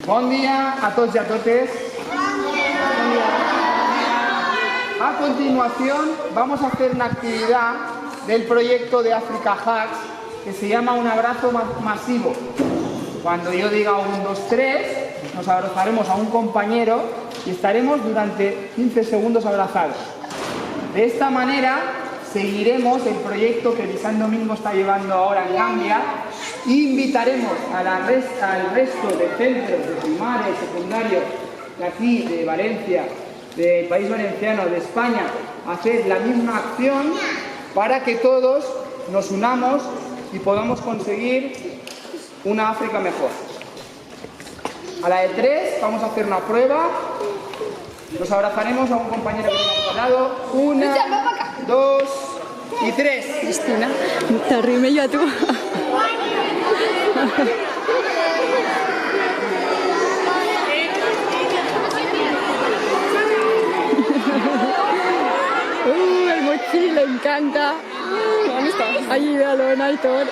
Bon dia a tots y a totes. A continuación vamos a hacer una actividad del proyecto de Africa Hacks que se llama un abrazo masivo. Cuando yo diga 1, 2, 3, nos abrazaremos a un compañero y estaremos durante 15 segundos abrazados. De esta manera seguiremos el proyecto que San Domingo está llevando ahora en Gambia e invitaremos al resto de centros de primaria y secundario de aquí, de Valencia, del País Valenciano, de España, a hacer la misma acción para que todos nos unamos y podamos conseguir una África mejor. A la de 3 vamos a hacer una prueba. Nos abrazaremos a un compañero que tenemos al lado. 1, 2 y 3. Cristina, te arrime yo a tú. El mochila, le encanta. Ahí, véalo, en alto.